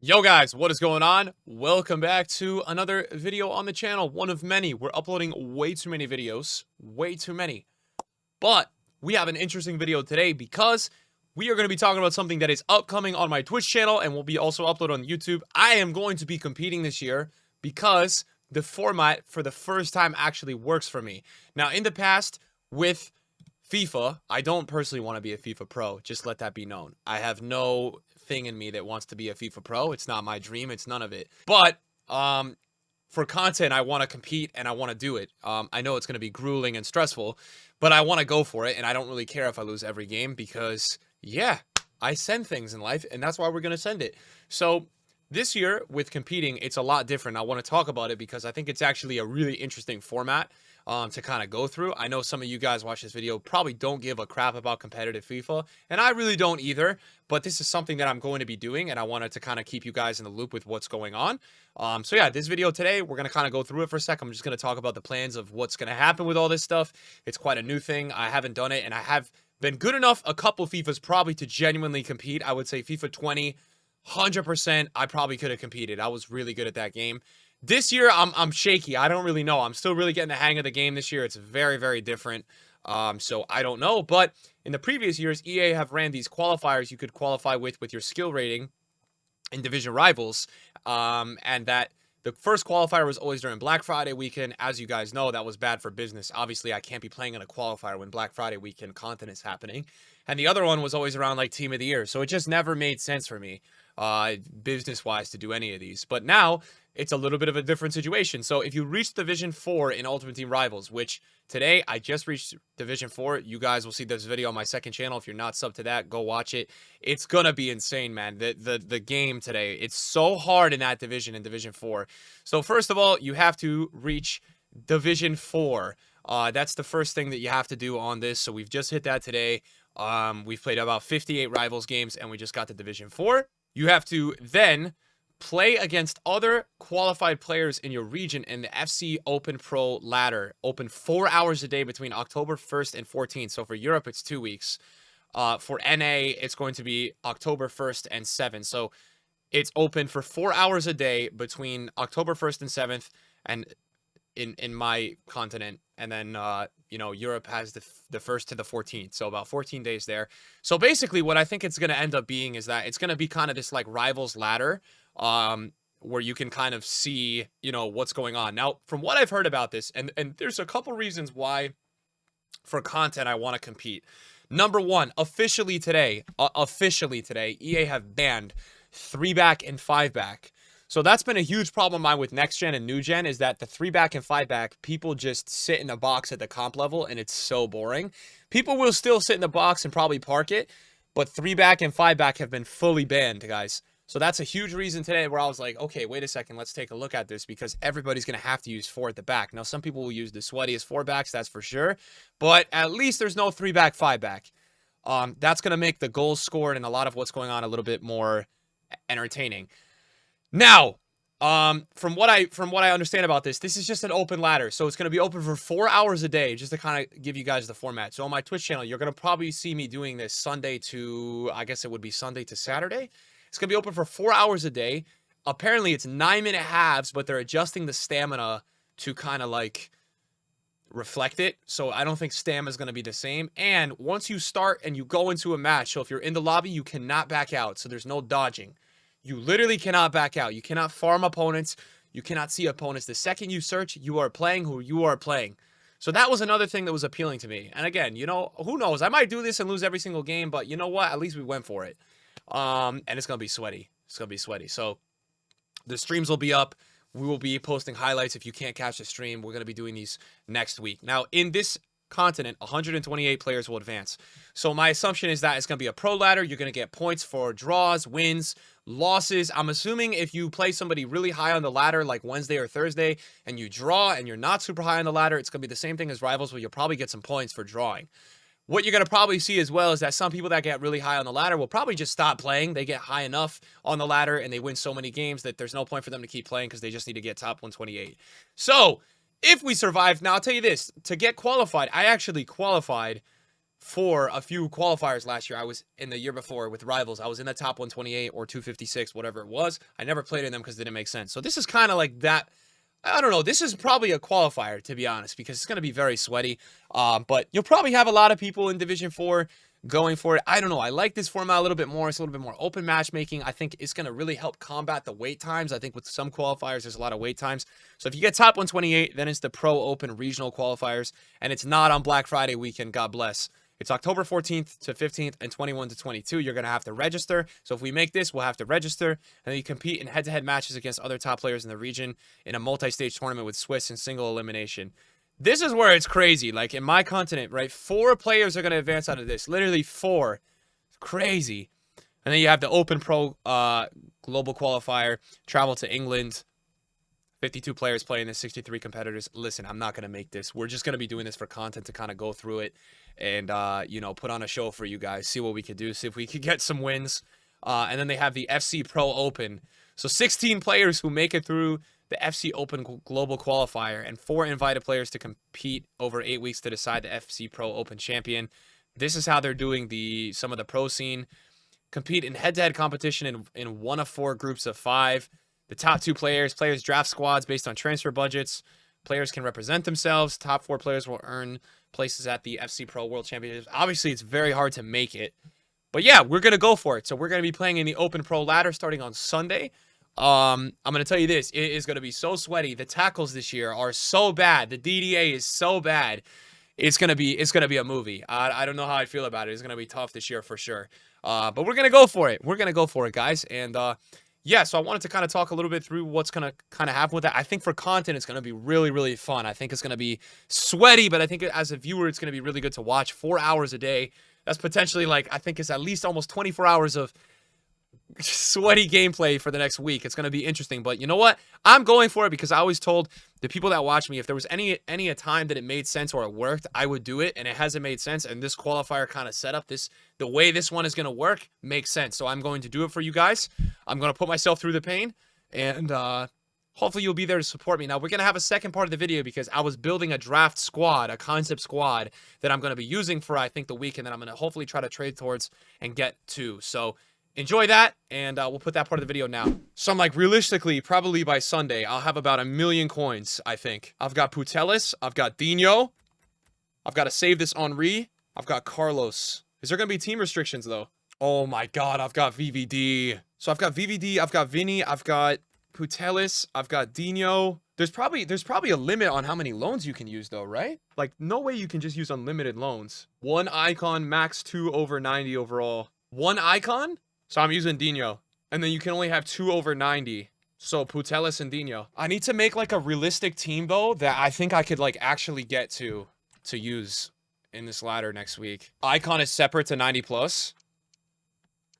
Yo guys, what is going on? Welcome back to another video on the channel, one of many. We're uploading way too many videos, way too many. But we have an interesting video today because we are going to be talking about something that is upcoming on my Twitch channel and will be also uploaded on YouTube. I am going to be competing this year because the format for the first time actually works for me. Now, in the past with FIFA, I don't personally want to be a FIFA pro. Just let that be known. I have no thing in me that wants to be a FIFA pro. It's not my dream. It's none of it. But for content, I want to compete and I want to do it. I know it's going to be grueling and stressful, but I want to go for it. And I don't really care if I lose every game because, yeah, I send things in life and that's why we're going to send it. So this year with competing, it's a lot different. I want to talk about it because I think it's actually a really interesting format to kind of go through. I know some of you guys watch this video probably don't give a crap about competitive FIFA, and I really don't either, but this is something that I'm going to be doing, and I wanted to kind of keep you guys in the loop with what's going on. So yeah, this video today, we're going to kind of go through it for a second. I'm just going to talk about the plans of what's going to happen with all this stuff. It's quite a new thing. I haven't done it, and I have been good enough a couple FIFAs probably to genuinely compete. I would say FIFA 20, 100%, I probably could have competed. I was really good at that game. This year, I'm shaky. I don't really know. I'm still really getting the hang of the game this year. It's very, very different. So I don't know. But in the previous years, EA have ran these qualifiers you could qualify with your skill rating in Division Rivals. And that the first qualifier was always during Black Friday weekend. As you guys know, that was bad for business. Obviously, I can't be playing in a qualifier when Black Friday weekend content is happening. And the other one was always around like Team of the Year. So it just never made sense for me, business-wise, to do any of these. But now it's a little bit of a different situation. So if you reach Division 4 in Ultimate Team Rivals, which today I just reached Division 4, you guys will see this video on my second channel. If you're not subbed to that, go watch it. It's gonna be insane, man. The game today, it's so hard in that division, in Division 4. So first of all, you have to reach Division 4. That's the first thing that you have to do on this. So we've just hit that today. We've played about 58 Rivals games, and we just got to Division 4. You have to then play against other qualified players in your region in the FC Open Pro ladder. Open 4 hours a day between October 1st and 14th. So for Europe, it's 2 weeks. For NA, it's going to be October 1st and 7th. So it's open for 4 hours a day between October 1st and 7th and in my continent. And then, Europe has the 1st to the 14th. So about 14 days there. So basically what I think it's going to end up being is that it's going to be kind of this like Rivals ladder where you can kind of see, what's going on. Now, from what I've heard about this, and there's a couple reasons why for content I want to compete. Number one, officially today, EA have banned 3-back and 5-back. So that's been a huge problem of mine with next gen and new gen, is that the 3-back and 5-back, people just sit in a box at the comp level and it's so boring. People will still sit in the box and probably park it, but 3-back and 5-back have been fully banned, guys. So that's a huge reason today where I was like, okay, wait a second, let's take a look at this, because everybody's going to have to use 4 at the back. Now, some people will use the sweatiest 4-backs, that's for sure, but at least there's no 3-back, 5-back. That's going to make the goals scored and a lot of what's going on a little bit more entertaining. Now, from what I understand about this is just an open ladder. So it's going to be open for 4 hours a day, just to kind of give you guys the format. So on my Twitch channel, you're going to probably see me doing this Sunday to, I guess it would be Sunday to Saturday. It's going to be open for 4 hours a day. Apparently, it's 9-minute halves, but they're adjusting the stamina to kind of like reflect it. So I don't think stamina is going to be the same. And once you start and you go into a match, so if you're in the lobby, you cannot back out. So there's no dodging. You literally cannot back out. You cannot farm opponents. You cannot see opponents. The second you search, you are playing who you are playing. So that was another thing that was appealing to me. And again, who knows? I might do this and lose every single game, but you know what? At least we went for it. And it's going to be sweaty. It's going to be sweaty. So the streams will be up. We will be posting highlights. If you can't catch the stream, we're going to be doing these next week. Now, in this continent, 128 players will advance. So my assumption is that it's going to be a pro ladder. You're going to get points for draws, wins, losses. I'm assuming if you play somebody really high on the ladder, like Wednesday or Thursday, and you draw and you're not super high on the ladder, it's going to be the same thing as Rivals, where you'll probably get some points for drawing. What you're going to probably see as well is that some people that get really high on the ladder will probably just stop playing. They get high enough on the ladder and they win so many games that there's no point for them to keep playing because they just need to get top 128. So if we survive, now I'll tell you this, to get qualified, I actually qualified for a few qualifiers last year. I was in the year before with rivals. I was in the top 128 or 256, whatever it was. I never played in them because it didn't make sense. So this is kind of like that. I don't know. This is probably a qualifier, to be honest, because it's going to be very sweaty. But you'll probably have a lot of people in Division 4 going for it. I don't know. I like this format a little bit more. It's a little bit more open matchmaking. I think it's going to really help combat the wait times. I think with some qualifiers, there's a lot of wait times. So if you get top 128, then it's the Pro Open regional qualifiers. And it's not on Black Friday weekend. God bless. It's October 14th to 15th and 21 to 22. You're going to have to register. So if we make this, we'll have to register. And then you compete in head-to-head matches against other top players in the region in a multi-stage tournament with Swiss and single elimination. This is where it's crazy. Like in my continent, right? 4 players are going to advance out of this. Literally 4. Crazy. And then you have the Open Pro global qualifier, travel to England. 52 players playing this, 63 competitors. Listen, I'm not going to make this. We're just going to be doing this for content to kind of go through it and, you know, put on a show for you guys. See what we could do. See if we could get some wins. And then they have the FC Pro Open. So 16 players who make it through the FC Open Global Qualifier and 4 invited players to compete over 8 weeks to decide the FC Pro Open champion. This is how they're doing some of the pro scene. Compete in head-to-head competition in 1 of 4 groups of 5. The top 2 players draft squads based on transfer budgets. Players can represent themselves. Top 4 players will earn places at the FC Pro World Championships. Obviously, it's very hard to make it. But yeah, we're going to go for it. So we're going to be playing in the Open Pro ladder starting on Sunday. I'm going to tell you this. It is going to be so sweaty. The tackles this year are so bad. The DDA is so bad. It's going to be a movie. I don't know how I feel about it. It's going to be tough this year for sure. But we're going to go for it. We're going to go for it, guys. And yeah, so I wanted to kind of talk a little bit through what's going to kind of happen with that. I think for content, it's going to be really, really fun. I think it's going to be sweaty, but I think as a viewer, it's going to be really good to watch. 4 hours a day. That's potentially like, I think it's at least almost 24 hours of sweaty gameplay for the next week. It's going to be interesting, but you know what? I'm going for it because I always told the people that watch me, if there was any a time that it made sense or it worked, I would do it, and it hasn't made sense, and this qualifier kind of setup, the way this one is going to work makes sense, so I'm going to do it for you guys. I'm going to put myself through the pain, and hopefully you'll be there to support me. Now, we're going to have a second part of the video because I was building a draft squad, a concept squad that I'm going to be using for, I think, the weekend that I'm going to hopefully try to trade towards and get to, so enjoy that, and we'll put that part of the video now. So I'm like, realistically, probably by Sunday, I'll have about 1 million coins, I think. I've got Putellas, I've got Dino, I've got to save this Henri, I've got Carlos. Is there going to be team restrictions, though? Oh my god, I've got VVD. So I've got VVD, I've got Vinny, I've got Putellas, I've got Dino. There's probably a limit on how many loans you can use, though, right? Like, no way you can just use unlimited loans. 1 icon, max 2 over 90 overall. 1 icon? So I'm using Dino. And then you can only have 2 over 90. So Putellas and Dino. I need to make like a realistic team though that I think I could like actually get to use in this ladder next week. Icon is separate to 90 plus.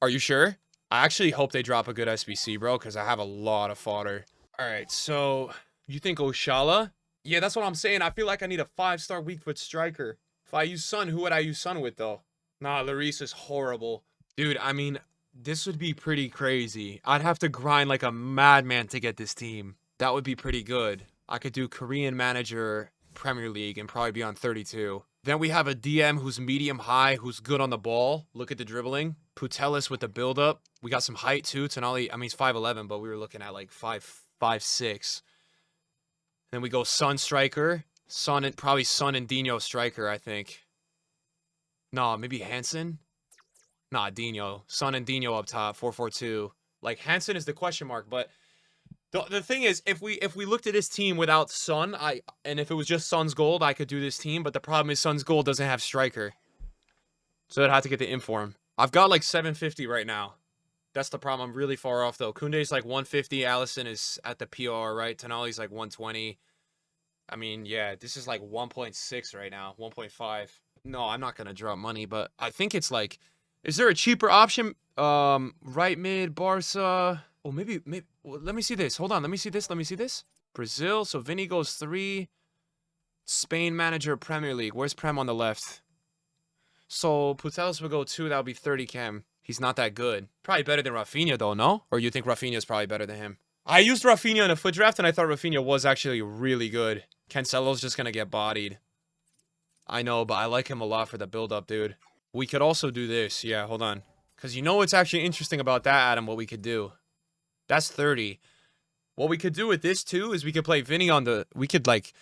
Are you sure? I actually hope they drop a good SBC, bro, because I have a lot of fodder. Alright, so you think Oshala? Yeah, that's what I'm saying. I feel like I need a 5-star weak foot striker. If I use Sun, who would I use Sun with though? Nah, Larice is horrible. Dude, I mean, this would be pretty crazy. I'd have to grind like a madman to get this team. That would be pretty good. I could do Korean manager Premier League and probably be on 32. Then we have a DM who's medium high, who's good on the ball. Look at the dribbling. Putellas with the build-up. We got some height too. Tonali, I mean, he's 5'11", but we were looking at like 5'6". Then we go Sun striker. Probably Sun and Dino striker, I think. No, maybe Hansen? Nah, Dino. Sun and Dino up top, 4-4-2. Like, Hansen is the question mark, but the thing is, if we looked at this team without Sun, and if it was just Sun's gold, I could do this team, but the problem is Sun's gold doesn't have striker. So I'd have to get the inform. I've got like 750 right now. That's the problem. I'm really far off, though. Koundé's like 150. Allison is at the PR, right? Tonali's like 120. I mean, yeah, this is like 1.6 right now, 1.5. No, I'm not going to drop money, but I think it's like... Is there a cheaper option? Right mid, Barca. Oh, maybe. Well, let me see this. Hold on. Let me see this. Brazil. So Vinny goes 3. Spain manager, Premier League. Where's Prem on the left? So Putellas would go 2. That would be 30 chem. He's not that good. Probably better than Rafinha, though, no? Or you think Rafinha's probably better than him? I used Rafinha in a foot draft, and I thought Rafinha was actually really good. Cancelo's just going to get bodied. I know, but I like him a lot for the build-up, dude. We could also do this. Yeah, hold on. Because you know what's actually interesting about that, Adam, what we could do? That's 30. What we could do with this, too, is we could play Vinny on the... We could, like...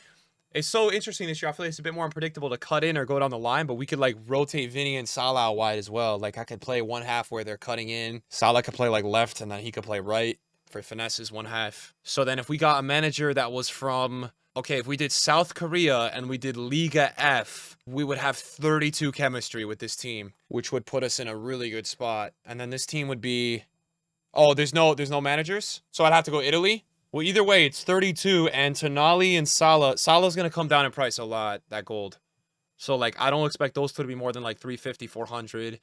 It's so interesting this year. I feel like it's a bit more unpredictable to cut in or go down the line, but we could, like, rotate Vinny and Salah out wide as well. Like, I could play one half where they're cutting in. Salah could play, like, left, and then he could play right for finesses one half. So then if we got a manager that was from... Okay, if we did South Korea and we did Liga F, we would have 32 chemistry with this team, which would put us in a really good spot. And then this team would be... Oh, there's no managers? So I'd have to go Italy? Well, either way, it's 32, and Tonali and Salah. Salah's going to come down in price a lot, that gold. So, like, I don't expect those two to be more than, like, 350, 400.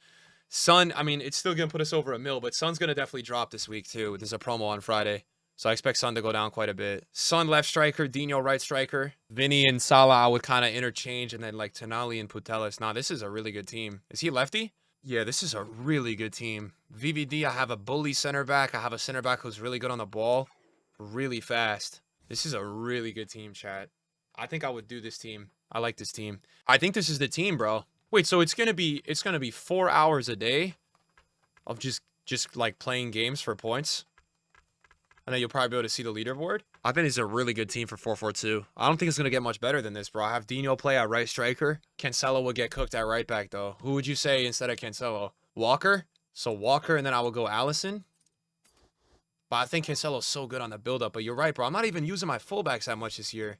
Son, I mean, it's still going to put us over a mil, but Son's going to definitely drop this week, too. There's a promo on Friday. So I expect Son to go down quite a bit. Son left striker, Dino right striker. Vinny and Salah I would kind of interchange, and then, like, Tonali and Putellas. Nah, this is a really good team. Is he lefty? Yeah, this is a really good team. VVD, I have a bully center back. I have a center back who's really good on the ball. Really fast. This is a really good team, chat. I think I would do this team. I like this team. I think this is the team, bro. Wait, so it's gonna be 4 hours a day of just like playing games for points, and then you'll probably be able to see the leaderboard. I think it's a really good team for 4-4-2. I don't think it's gonna get much better than this, bro. I have Dino play at right striker. Cancelo will get cooked at right back though. Who would you say instead of Cancelo? Walker. So Walker, and then I will go Allison. But I think Cancelo's so good on the build-up. But you're right, bro. I'm not even using my fullbacks that much this year.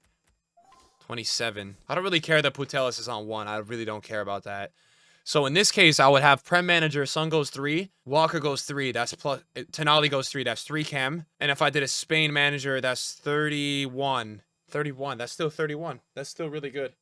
27. I don't really care that Putellas is on 1. I really don't care about that. So in this case, I would have Prem Manager. Son goes 3. Walker goes 3. That's plus... Tonali goes 3. That's 3 chem. And if I did a Spain Manager, that's 31. 31. That's still 31. That's still really good.